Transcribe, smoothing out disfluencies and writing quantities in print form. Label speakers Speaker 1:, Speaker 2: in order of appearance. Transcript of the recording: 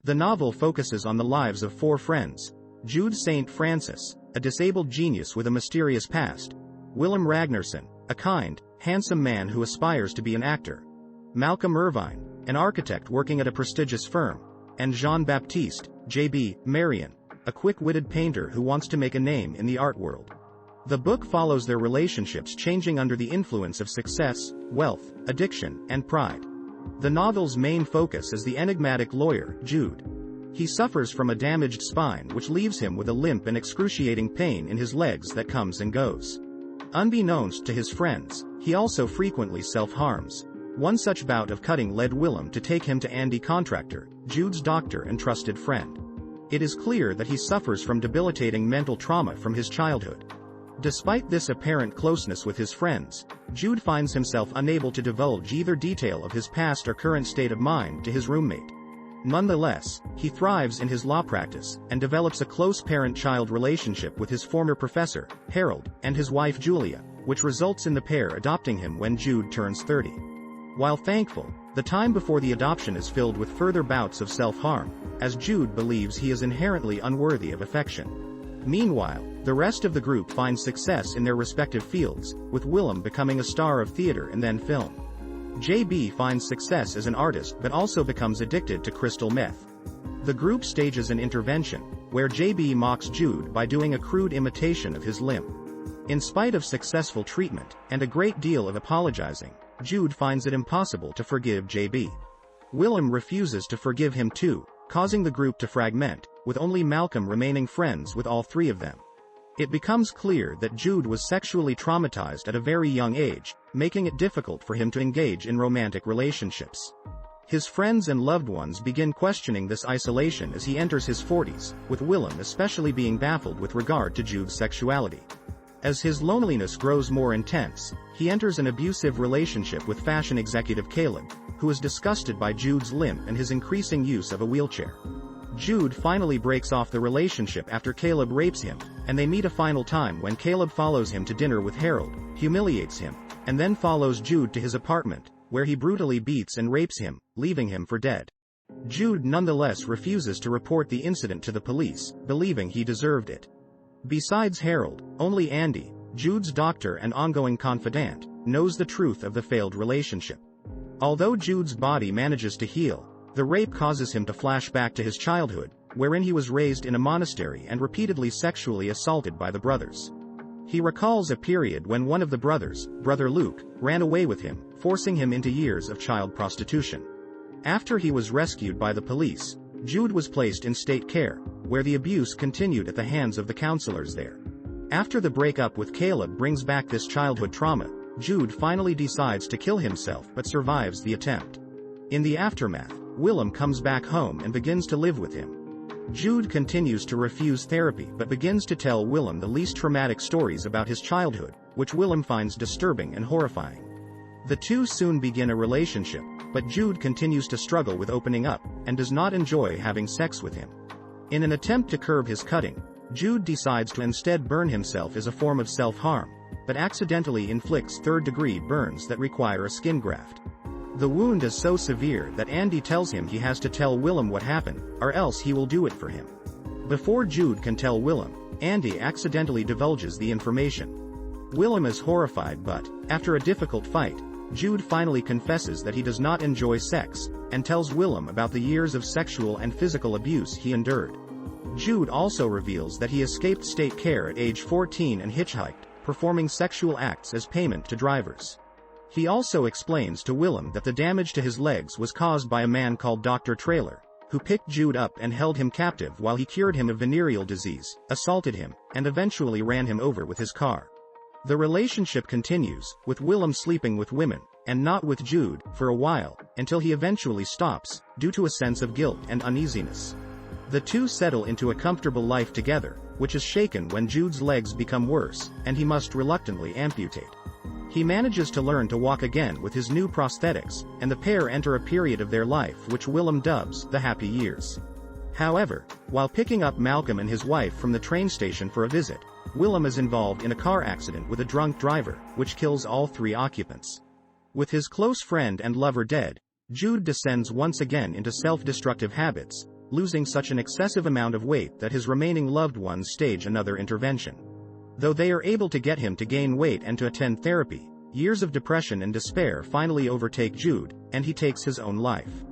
Speaker 1: The novel focuses on the lives of 4 friends: Jude St. Francis, a disabled genius with a mysterious past; Willem Ragnarsson, a kind, handsome man who aspires to be an actor; Malcolm Irvine, an architect working at a prestigious firm; and Jean-Baptiste, J.B. Marion, a quick-witted painter who wants to make a name in the art world. The book follows their relationships changing under the influence of success, wealth, addiction, and pride. The novel's main focus is the enigmatic lawyer, Jude. He suffers from a damaged spine which leaves him with a limp and excruciating pain in his legs that comes and goes. Unbeknownst to his friends, he also frequently self-harms. One such bout of cutting led Willem to take him to Andy Contractor, Jude's doctor and trusted friend. It is clear that he suffers from debilitating mental trauma from his childhood. Despite this apparent closeness with his friends, Jude finds himself unable to divulge either detail of his past or current state of mind to his roommate. Nonetheless, he thrives in his law practice, and develops a close parent-child relationship with his former professor, Harold, and his wife Julia, which results in the pair adopting him when Jude turns 30. While thankful, the time before the adoption is filled with further bouts of self-harm, as Jude believes he is inherently unworthy of affection. Meanwhile, the rest of the group finds success in their respective fields, with Willem becoming a star of theater and then film. JB finds success as an artist but also becomes addicted to crystal meth. The group stages an intervention, where JB mocks Jude by doing a crude imitation of his limp. In spite of successful treatment, and a great deal of apologizing, Jude finds it impossible to forgive JB. Willem refuses to forgive him too, causing the group to fragment, with only Malcolm remaining friends with all 3 of them. It becomes clear that Jude was sexually traumatized at a very young age, making it difficult for him to engage in romantic relationships. His friends and loved ones begin questioning this isolation as he enters his 40s, with Willem especially being baffled with regard to Jude's sexuality. As his loneliness grows more intense, he enters an abusive relationship with fashion executive Caleb, who is disgusted by Jude's limp and his increasing use of a wheelchair. Jude finally breaks off the relationship after Caleb rapes him, and they meet a final time when Caleb follows him to dinner with Harold, humiliates him, and then follows Jude to his apartment, where he brutally beats and rapes him, leaving him for dead. Jude nonetheless refuses to report the incident to the police, believing he deserved it. Besides Harold, only Andy, Jude's doctor and ongoing confidant, knows the truth of the failed relationship. Although Jude's body manages to heal, the rape causes him to flash back to his childhood, wherein he was raised in a monastery and repeatedly sexually assaulted by the brothers. He recalls a period when one of the brothers, Brother Luke, ran away with him, forcing him into years of child prostitution. After he was rescued by the police, Jude was placed in state care, where the abuse continued at the hands of the counselors there. After the breakup with Caleb brings back this childhood trauma, Jude finally decides to kill himself but survives the attempt. In the aftermath, Willem comes back home and begins to live with him. Jude continues to refuse therapy but begins to tell Willem the least traumatic stories about his childhood, which Willem finds disturbing and horrifying. The two soon begin a relationship, but Jude continues to struggle with opening up, and does not enjoy having sex with him. In an attempt to curb his cutting, Jude decides to instead burn himself as a form of self-harm, but accidentally inflicts third-degree burns that require a skin graft. The wound is so severe that Andy tells him he has to tell Willem what happened, or else he will do it for him. Before Jude can tell Willem, Andy accidentally divulges the information. Willem is horrified but, after a difficult fight, Jude finally confesses that he does not enjoy sex, and tells Willem about the years of sexual and physical abuse he endured. Jude also reveals that he escaped state care at age 14 and hitchhiked, performing sexual acts as payment to drivers. He also explains to Willem that the damage to his legs was caused by a man called Dr. Trailer, who picked Jude up and held him captive while he cured him of venereal disease, assaulted him, and eventually ran him over with his car. The relationship continues, with Willem sleeping with women, and not with Jude, for a while, until he eventually stops, due to a sense of guilt and uneasiness. The two settle into a comfortable life together, which is shaken when Jude's legs become worse, and he must reluctantly amputate. He manages to learn to walk again with his new prosthetics, and the pair enter a period of their life which Willem dubs the happy years. However, while picking up Malcolm and his wife from the train station for a visit, Willem is involved in a car accident with a drunk driver, which kills all 3 occupants. With his close friend and lover dead, Jude descends once again into self-destructive habits, losing such an excessive amount of weight that his remaining loved ones stage another intervention. Though they are able to get him to gain weight and to attend therapy, years of depression and despair finally overtake Jude, and he takes his own life.